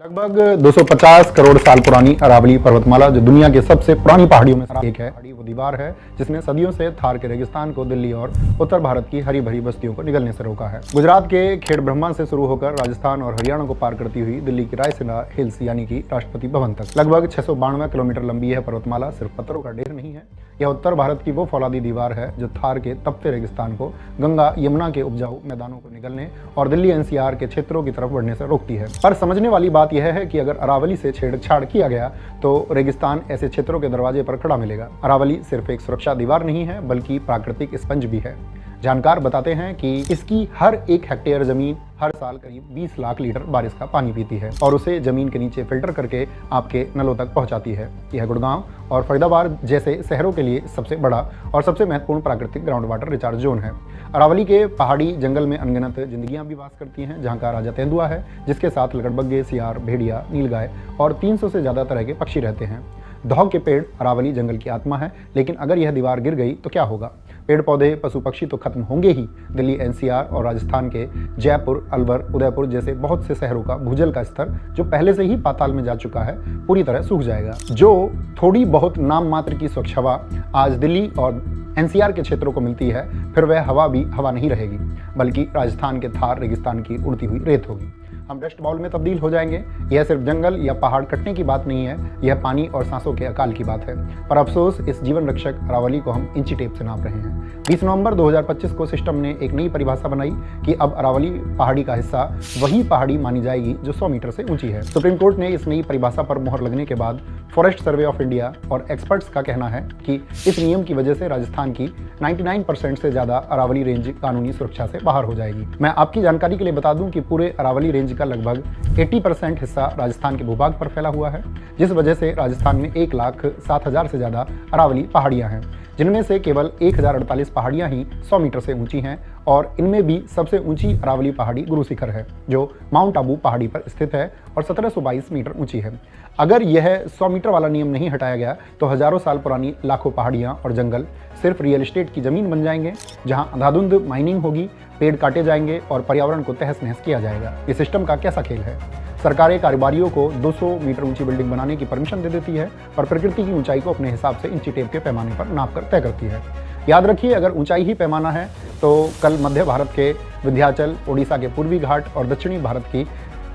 लगभग 250 करोड़ साल पुरानी अरावली पर्वतमाला जो दुनिया की सबसे पुरानी पहाड़ियों में से एक है, वो दीवार है जिसने सदियों से थार के रेगिस्तान को दिल्ली और उत्तर भारत की हरी भरी बस्तियों को निगलने से रोका है। गुजरात के खेड़ ब्रह्मा से शुरू होकर राजस्थान और हरियाणा को पार करती हुई दिल्ली की रायसीना हिल्स यानी कि राष्ट्रपति भवन तक लगभग 692 किलोमीटर लंबी यह पर्वतमाला सिर्फ पत्थरों का ढेर नहीं है, यह उत्तर भारत की वो फौलादी दीवार है जो थार के तपते रेगिस्तान को गंगा यमुना के उपजाऊ मैदानों को निगलने और दिल्ली एनसीआर के क्षेत्रों की तरफ बढ़ने से रोकती है। पर समझने वाली बात यह है कि अगर अरावली से छेड़छाड़ किया गया तो रेगिस्तान ऐसे क्षेत्रों के दरवाजे पर खड़ा मिलेगा। अरावली सिर्फ एक सुरक्षा दीवार नहीं है बल्कि प्राकृतिक स्पंज भी है। जानकार बताते हैं कि इसकी हर एक हेक्टेयर जमीन हर साल करीब 20 लाख लीटर बारिश का पानी पीती है और उसे जमीन के नीचे फिल्टर करके आपके नलों तक पहुंचाती है। यह गुड़गांव और फरीदाबाद जैसे शहरों के लिए सबसे बड़ा और सबसे महत्वपूर्ण प्राकृतिक ग्राउंड वाटर रिचार्ज जोन है। अरावली के पहाड़ी जंगल में अनगिनत जिंदगियां भी वास करती हैं, जहां का राजा तेंदुआ है जिसके साथ लकड़बग्गे, सियार, भेड़िया, नीलगाय और 300 से ज्यादा तरह के पक्षी रहते हैं। दौह के पेड़ अरावली जंगल की आत्मा है, लेकिन अगर यह दीवार गिर गई तो क्या होगा? पेड़ पौधे, पशु पक्षी तो खत्म होंगे ही। दिल्ली एनसीआर और राजस्थान के जयपुर, अलवर, उदयपुर जैसे बहुत से शहरों का भूजल का स्तर जो पहले से ही पाताल में जा चुका है पूरी तरह सूख जाएगा। जो थोड़ी बहुत नाम मात्र की स्वच्छ हवा आज दिल्ली और एनसीआर के क्षेत्रों को मिलती है, फिर वह हवा भी हवा नहीं रहेगी बल्कि राजस्थान के थार रेगिस्तान की उड़ती हुई रेत होगी। हम डस्ट बाउल में तब्दील हो जाएंगे। यह सिर्फ जंगल या पहाड़ कटने की बात नहीं है, यह पानी और सांसों के अकाल की बात है। पर अफसोस इस जीवन रक्षक अरावली को हम इंची टेप से नाप रहे हैं। 20 नवंबर 2025 को सिस्टम ने एक नई परिभाषा बनाई कि अब अरावली पहाड़ी का हिस्सा वही पहाड़ी मानी जाएगी जो 100 मीटर से ऊंची है। सुप्रीम कोर्ट ने इस नई परिभाषा पर मोहर लगने के बाद फॉरेस्ट सर्वे ऑफ इंडिया और एक्सपर्ट्स का कहना है कि इस नियम की वजह से राजस्थान की 99% से ज्यादा अरावली रेंज कानूनी सुरक्षा से बाहर हो जाएगी। मैं आपकी जानकारी के लिए बता दूं कि पूरे अरावली रेंज का लगभग 80% हिस्सा राजस्थान के भूभाग पर फैला हुआ है, जिस वजह से राजस्थान में 1,07,000 से ज्यादा अरावली पहाड़ियां हैं, जिनमें से केवल 1048 पहाड़ियां ही 100 मीटर से ऊंची हैं और इनमें भी सबसे ऊंची अरावली पहाड़ी गुरु शिखर है जो माउंट आबू पहाड़ी पर स्थित है और 1722 मीटर ऊंची है। अगर यह 100 मीटर वाला नियम नहीं हटाया गया तो हजारों साल पुरानी लाखों पहाड़ियां और जंगल सिर्फ रियल एस्टेट की जमीन बन जाएंगे, जहां अंधाधुंध माइनिंग होगी, पेड़ काटे जाएंगे और पर्यावरण को तहस नहस किया जाएगा। इस सिस्टम का कैसा खेल है? सरकारें कारोबारियों को 200 मीटर ऊंची बिल्डिंग बनाने की परमिशन दे देती है और प्रकृति की ऊंचाई को अपने हिसाब से इंची टेप के पैमाने पर नाप कर तय करती है। याद रखिए, अगर ऊंचाई ही पैमाना है तो कल मध्य भारत के विंध्याचल, ओडिशा के पूर्वी घाट और दक्षिणी भारत की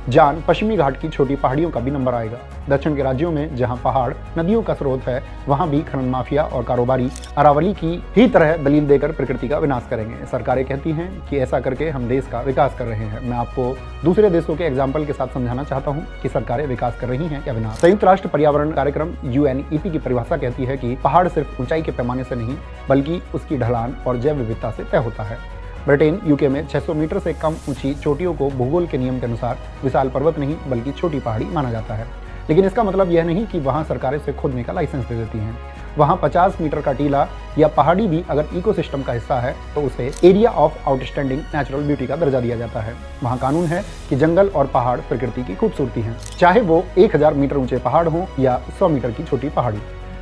जान पश्चिमी घाट की छोटी पहाड़ियों का भी नंबर आएगा। दक्षिण के राज्यों में जहां पहाड़ नदियों का स्रोत है, वहां भी खनन माफिया और कारोबारी अरावली की ही तरह दलील देकर प्रकृति का विनाश करेंगे। सरकारें कहती हैं कि ऐसा करके हम देश का विकास कर रहे हैं। मैं आपको दूसरे देशों के एग्जाम्पल के साथ समझाना चाहता हूं कि सरकारें विकास कर रही हैं या विनाश। संयुक्त राष्ट्र पर्यावरण कार्यक्रम UNEP की परिभाषा कहती है कि पहाड़ सिर्फ ऊंचाई के पैमाने से नहीं बल्कि उसकी ढलान और जैव विविधता से तय होता है। ब्रिटेन, यूके में 600 मीटर से कम ऊंची चोटियों को भूगोल के नियम के अनुसार विशाल पर्वत नहीं बल्कि छोटी पहाड़ी माना जाता है। लेकिन इसका मतलब यह नहीं कि वहां सरकारें इसे खोदने का लाइसेंस दे देती हैं। वहां 50 मीटर का टीला या पहाड़ी भी अगर इकोसिस्टम का हिस्सा है तो उसे area of outstanding natural beauty का दर्जा दिया जाता है। वहां कानून है कि जंगल और पहाड़ प्रकृति की खूबसूरती हैं, चाहे वो 1000 मीटर ऊंचे पहाड़ हो या 100 मीटर की छोटी पहाड़ी।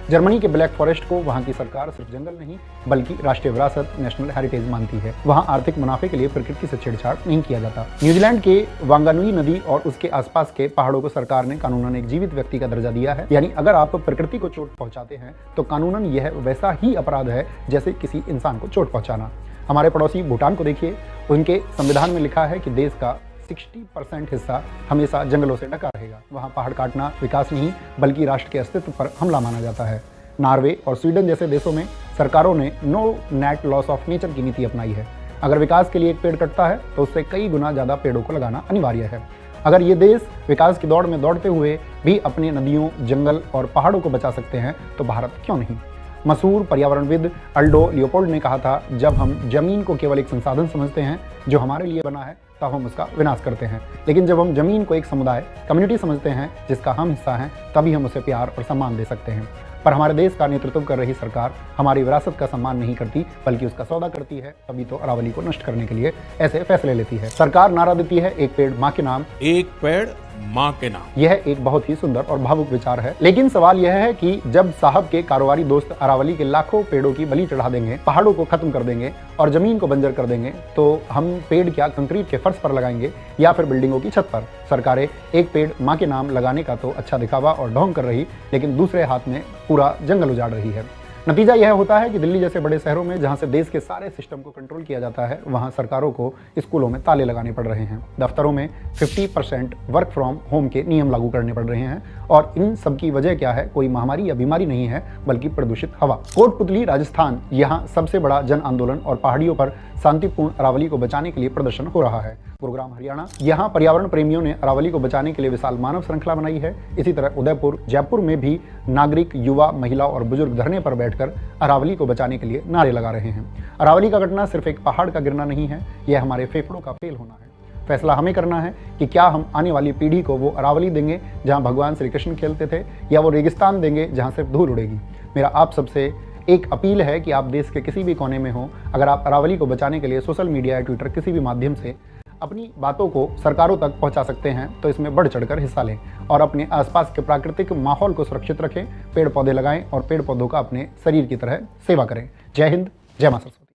जर्मनी के ब्लैक फॉरेस्ट को वहां की सरकार सिर्फ जंगल नहीं बल्कि राष्ट्रीय विरासत, नेशनल हेरिटेज मानती है। वहां आर्थिक मुनाफे के लिए प्रकृति से छेड़छाड़ नहीं किया जाता। न्यूजीलैंड के वांगानुई नदी और उसके आसपास के पहाड़ों को सरकार ने कानूनन एक जीवित व्यक्ति का दर्जा दिया है, यानी अगर आप प्रकृति को चोट पहुंचाते हैं तो कानूनन यह वैसा ही अपराध है जैसे किसी इंसान को चोट पहुंचाना। हमारे पड़ोसी भूटान को देखिए, उनके संविधान में लिखा है कि देश का 60% हिस्सा हमेशा जंगलों से ढका रहेगा। वहाँ पहाड़ काटना विकास नहीं बल्कि राष्ट्र के अस्तित्व पर हमला माना जाता है। नॉर्वे और स्वीडन जैसे देशों में सरकारों ने no net loss of nature की नीति अपनाई है। अगर विकास के लिए एक पेड़ कटता है तो उससे कई गुना ज़्यादा पेड़ों को लगाना अनिवार्य है। अगर ये देश विकास की दौड़ में दौड़ते हुए भी अपने नदियों, जंगल और पहाड़ों को बचा सकते हैं तो भारत क्यों नहीं? मशहूर पर्यावरणविद अल्डो लियोपोल्ड ने कहा था, जब हम जमीन को केवल एक संसाधन समझते हैं जो हमारे लिए बना है तब हम उसका विनाश करते हैं, लेकिन जब हम जमीन को एक समुदाय, कम्युनिटी समझते हैं जिसका हम हिस्सा हैं, तभी हम उसे प्यार और सम्मान दे सकते हैं। पर हमारे देश का नेतृत्व कर रही सरकार हमारी विरासत का सम्मान नहीं करती बल्कि उसका सौदा करती है, तभी तो अरावली को नष्ट करने के लिए ऐसे फैसले लेती है। सरकार नारा देती है, एक पेड़ माँ के नाम, एक पेड़ माँ के नाम। यह एक बहुत ही सुंदर और भावुक विचार है, लेकिन सवाल यह है कि जब साहब के कारोबारी दोस्त अरावली के लाखों पेड़ों की बलि चढ़ा देंगे, पहाड़ों को खत्म कर देंगे और जमीन को बंजर कर देंगे, तो हम पेड़ क्या कंक्रीट के फर्श पर लगाएंगे या फिर बिल्डिंगों की छत पर? सरकारें एक पेड़ माँ के नाम लगाने का तो अच्छा दिखावा और ढोंग कर रही, लेकिन दूसरे हाथ में पूरा जंगल उजाड़ रही है। नतीजा यह होता है कि दिल्ली जैसे बड़े शहरों में, जहां से देश के सारे सिस्टम को कंट्रोल किया जाता है, वहां सरकारों को स्कूलों में ताले लगाने पड़ रहे हैं, दफ्तरों में 50% वर्क फ्रॉम होम के नियम लागू करने पड़ रहे हैं। और इन सब की वजह क्या है? कोई महामारी या बीमारी नहीं है, बल्कि प्रदूषित हवा। कोटपुतली राजस्थान, यहाँ सबसे बड़ा जन आंदोलन और पहाड़ियों पर शांतिपूर्ण अरावली को बचाने के लिए प्रदर्शन हो रहा है। गुरुग्राम हरियाणा, यहाँ पर्यावरण प्रेमियों ने अरावली को बचाने के लिए विशाल मानव श्रृंखला बनाई है। इसी तरह उदयपुर, जयपुर में भी नागरिक, युवा, महिला और बुजुर्ग धरने पर बैठकर अरावली को बचाने के लिए नारे लगा रहे हैं। अरावली का घटना सिर्फ एक पहाड़ का गिरना नहीं है, यह हमारे फेफड़ों का फेल होना है। फैसला हमें करना है कि क्या हम आने वाली पीढ़ी को वो अरावली देंगे जहां भगवान श्री कृष्ण खेलते थे, या वो रेगिस्तान देंगे जहां सिर्फ धूल उड़ेगी। मेरा आप सबसे एक अपील है कि आप देश के किसी भी कोने में हो, अगर आप अरावली को बचाने के लिए सोशल मीडिया या ट्विटर किसी भी माध्यम से अपनी बातों को सरकारों तक पहुंचा सकते हैं, तो इसमें बढ़ चढ़कर हिस्सा लें और अपने आसपास के प्राकृतिक माहौल को सुरक्षित रखें, पेड़ पौधे लगाएं और पेड़ पौधों का अपने शरीर की तरह सेवा करें। जय हिंद, जय मां सरस्वती।